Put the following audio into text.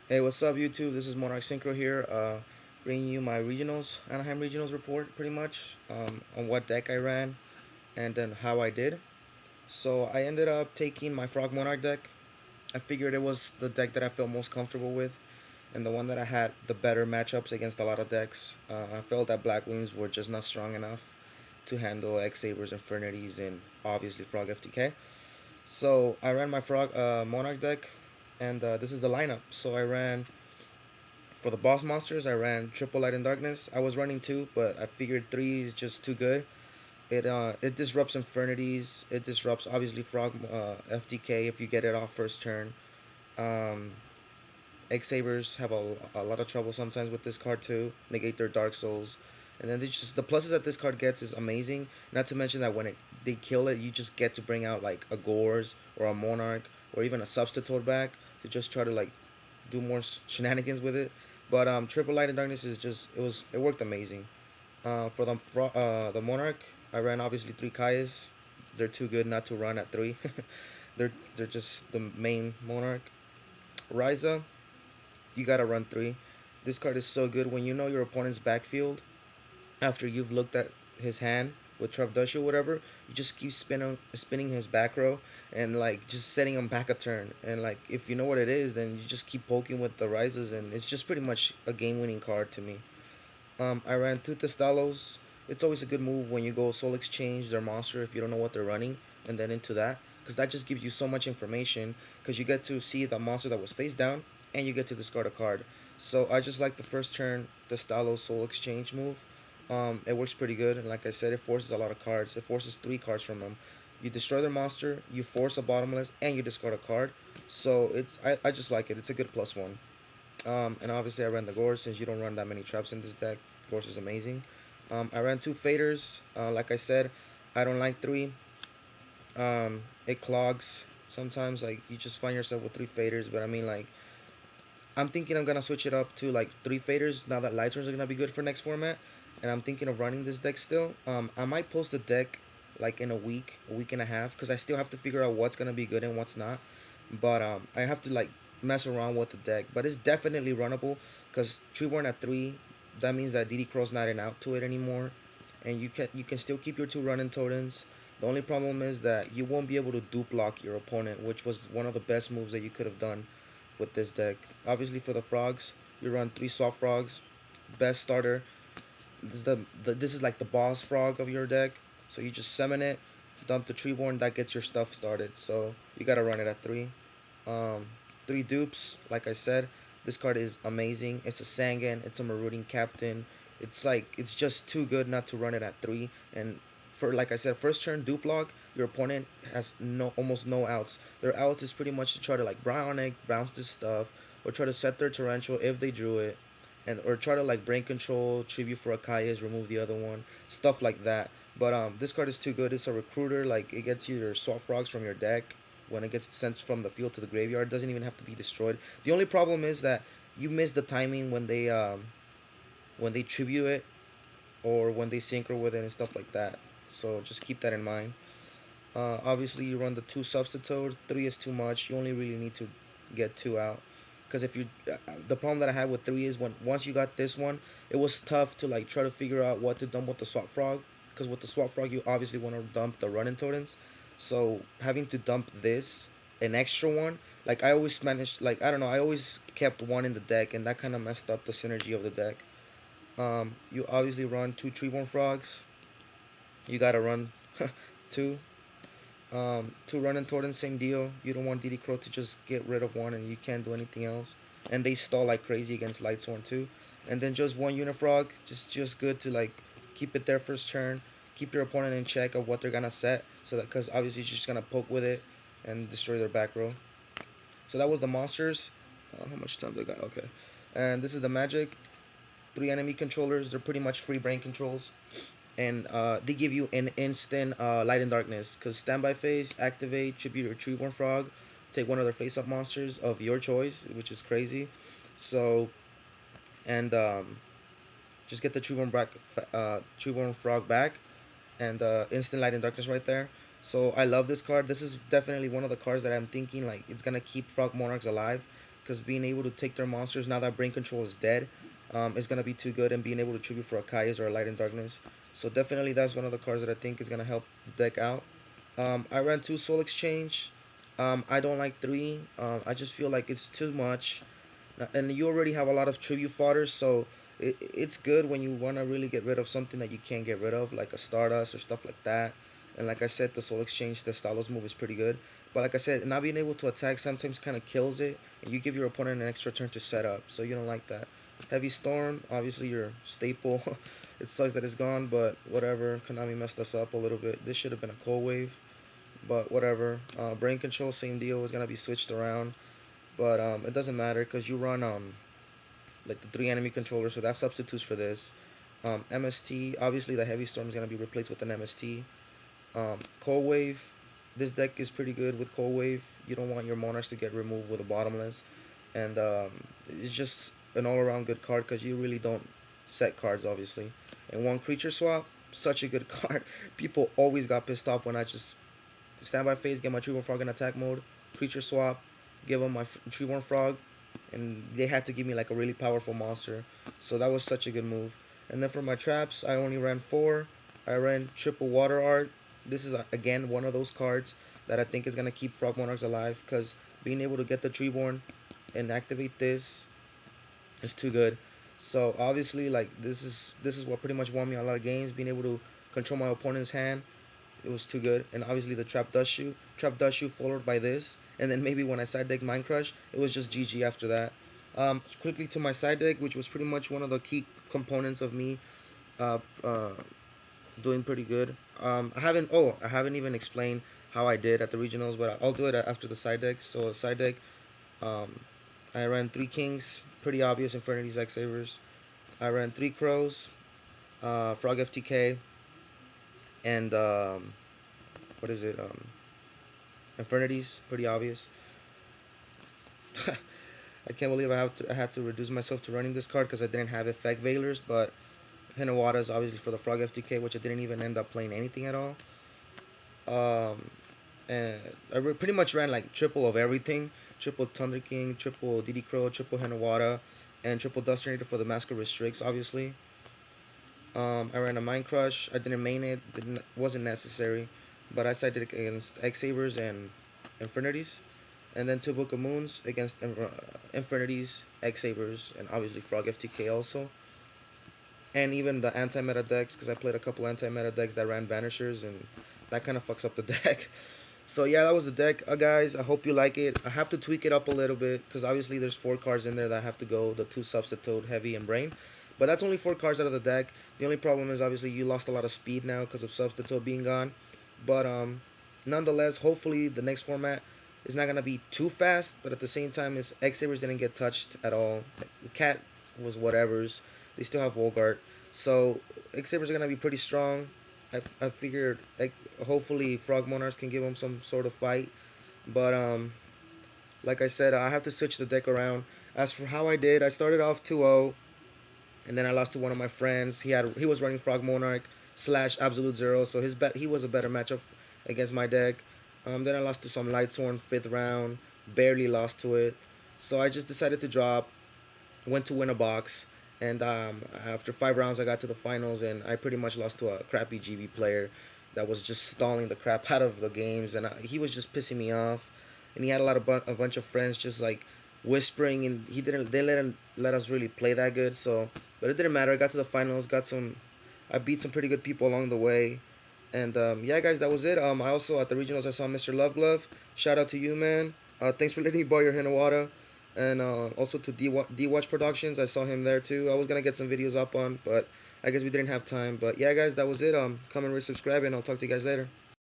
Hey, what's up, YouTube? This is Monarch Synchro here, bringing you my regionals, Anaheim regionals report, pretty much, on what deck I ran and then how I did. So I ended up taking my Frog Monarch deck. I figured it was the deck that I felt most comfortable with, and the one that I had the better matchups against a lot of decks. I felt that Black Wings were just not strong enough to handle X Sabers, Infernities, and obviously Frog FTK. So I ran my Frog Monarch deck, and this is the lineup. So I ran for the boss monsters, I ran triple light and darkness. I was running two, but I figured three is just too good. It disrupts infernities. It disrupts obviously frog FTK if you get it off first turn. Um, X Sabers have a lot of trouble sometimes with this card too. Negate their Dark Souls, and then just the pluses that this card gets is amazing. Not to mention that when they kill it, you just get to bring out like a Gores or a Monarch or even a Substitute back to just try to like do more shenanigans with it. But Triple Light and Darkness is just it worked amazing. For the Monarch, I ran obviously three Kaias. They're too good not to run at three. They're just the main Monarch. Ryza, you gotta run three. This card is so good when you know your opponent's backfield. After you've looked at his hand with Trapdash or whatever, you just keep spinning his back row and like just setting him back a turn. And like if you know what it is, then you just keep poking with the rises, and it's just pretty much a game-winning card to me. I ran two Testalos. It's always a good move when you go Soul Exchange their monster if you don't know what they're running, and then into that, because that just gives you so much information. Because you get to see the monster that was face down, and you get to discard a card. So I just like the first turn Testalos Soul Exchange move. It works pretty good, and like I said, it forces a lot of cards. It forces three cards from them. You destroy their monster, you force a bottomless, and you discard a card. So I just like it. It's a good +1. And obviously I ran the Gorse since you don't run that many traps in this deck. Gorse is amazing. I ran two Faders. Like I said, I don't like three. It clogs sometimes. Like you just find yourself with three Faders. But I mean, like I'm thinking I'm gonna switch it up to like three Faders now that Light Swords are gonna be good for next format. And I'm thinking of running this deck still. I might post the deck like in a week and a half, because I still have to figure out what's gonna be good and what's not. But I have to like mess around with the deck. But it's definitely runnable because Treeborn at three, that means that DD Crow's not an out to it anymore, and you can still keep your two running totems. The only problem is that you won't be able to dupe lock your opponent, which was one of the best moves that you could have done with this deck. Obviously for the frogs, you run three soft frogs, best starter. This is like the boss frog of your deck. So you just summon it, dump the Treeborn, that gets your stuff started. So you gotta run it at three. Um, Three dupes, like I said, this card is amazing. It's a Sangan, it's a Marauding Captain. It's just too good not to run it at three. And for like I said, first turn dupe lock, your opponent has almost no outs. Their outs is pretty much to try to like Bionic, bounce this stuff, or try to set their torrential if they drew it, and or try to like brain control, tribute for Akai's, remove the other one, stuff like that. But this card is too good. It's a recruiter. Like it gets you your soft frogs from your deck when it gets sent from the field to the graveyard. It doesn't even have to be destroyed. The only problem is that you miss the timing when they tribute it or when they synchro with it and stuff like that. So just keep that in mind. Obviously, you run the two substitute. Three is too much. You only really need to get two out. Because if you, the problem that I had with three is when once you got this one, it was tough to like try to figure out what to dump with the swap frog. Because with the swap frog, you obviously want to dump the running totems. So having to dump this, an extra one, like I always managed, like I don't know, I always kept one in the deck, and that kind of messed up the synergy of the deck. You obviously run two Treeborn frogs. You gotta run two. Two running totems, same deal. You don't want DD Crow to just get rid of one and you can't do anything else. And they stall like crazy against Lightsworn too. And then just one Unifrog, just good to like keep it there first turn, keep your opponent in check of what they're gonna set, so that because obviously you're just gonna poke with it and destroy their back row. So that was the monsters. How much time they got? Okay. And this is the magic. Three enemy controllers. They're pretty much free brain controls, and they give you an instant light and darkness. Because standby phase, activate, tribute or Treeborn Frog, take one of their face-up monsters of your choice, which is crazy. So, and just get the Treeborn Frog back, and instant light and darkness right there. So I love this card. This is definitely one of the cards that I'm thinking like it's gonna keep Frog Monarchs alive, because being able to take their monsters now that brain control is dead is gonna be too good, and being able to tribute for a Kai's or a Light and Darkness. So definitely that's one of the cards that I think is gonna help the deck out. I ran two Soul Exchange. I don't like three. I just feel like it's too much, and you already have a lot of tribute fodder, so it's good when you want to really get rid of something that you can't get rid of, like a Stardust or stuff like that. And like I said, the Soul Exchange, the Stalos move is pretty good. But like I said, not being able to attack sometimes kind of kills it, and you give your opponent an extra turn to set up, so you don't like that. Heavy Storm, obviously your staple. It sucks that it's gone, but whatever. Konami messed us up a little bit. This should have been a Cold Wave, but whatever. Brain Control, same deal, is gonna be switched around, but it doesn't matter because you run like the three enemy controllers, so that substitutes for this. MST, obviously the Heavy Storm is gonna be replaced with an MST. Cold Wave, this deck is pretty good with Cold Wave. You don't want your monarchs to get removed with a bottomless, and it's just an all-around good card because you really don't set cards, obviously. And one creature swap, such a good card. People always got pissed off when I just standby phase, get my Treeborn Frog in attack mode, creature swap, give them my Treeborn Frog, and they had to give me like a really powerful monster. So that was such a good move. And then for my traps, I only ran four. I ran triple Water Art. This is again one of those cards that I think is gonna keep Frog Monarchs alive, because being able to get the Treeborn and activate this is too good. So obviously, like this is what pretty much won me a lot of games. Being able to control my opponent's hand, it was too good. And obviously the Trap Dust Shoe followed by this, and then maybe when I side deck Mind Crush, it was just GG after that. Quickly to my side deck, which was pretty much one of the key components of me uh, uh, doing pretty good. I haven't even explained how I did at the regionals, but I'll do it after the side deck. So side deck, um, I ran three Kings, pretty obvious Infernities X Savers. I ran three Crows, Frog FTK, and what is it? Infernities, pretty obvious. I can't believe I had to reduce myself to running this card because I didn't have effect Veilers, but Hinawata is obviously for the Frog FTK, which I didn't even end up playing anything at all. Um, and pretty much ran like triple of everything: triple Thunder King, triple DD Crow, triple Hinawata, and triple Dust Tornado for the Mask of Restricts, obviously. I ran a Mind Crush. I didn't main it. Wasn't necessary, but I sided against X Sabers and Infernities, and then two Book of Moons against Infernities, X Sabers, and obviously Frog FTK also. And even the anti-meta decks, because I played a couple anti-meta decks that ran Vanishers, and that kind of fucks up the deck. So yeah, that was the deck, guys. I hope you like it. I have to tweak it up a little bit, because obviously there's four cards in there that have to go, the two Substitute, Heavy, and Brain. But that's only four cards out of the deck. The only problem is obviously you lost a lot of speed now because of Substitute being gone. But nonetheless, hopefully the next format is not gonna be too fast. But at the same time, is X Sabers didn't get touched at all. Cat was whatever's. They still have Volgart, so X Sabers are gonna be pretty strong. I figured like hopefully Frog Monarchs can give them some sort of fight. But like I said, I have to switch the deck around. As for how I did, I started off 2-0. And then I lost to one of my friends. He was running Frog Monarch / Absolute Zero, so he was a better matchup against my deck. Then I lost to some Lightsworn 5th round, barely lost to it. So I just decided to drop, went to win a box, and after 5 rounds I got to the finals, and I pretty much lost to a crappy GB player that was just stalling the crap out of the games, and he was just pissing me off. And he had a bunch of friends just like whispering, and they didn't let us really play that good. So but it didn't matter. I got to the finals, I beat some pretty good people along the way. And yeah, guys, that was it. I also at the regionals I saw Mr. Love Glove. Shout out to you, man. Thanks for letting me borrow your Hinawata. And also to D Watch Productions, I saw him there too. I was gonna get some videos up on, but I guess we didn't have time. But yeah, guys, that was it. Comment, rate, subscribe, and I'll talk to you guys later.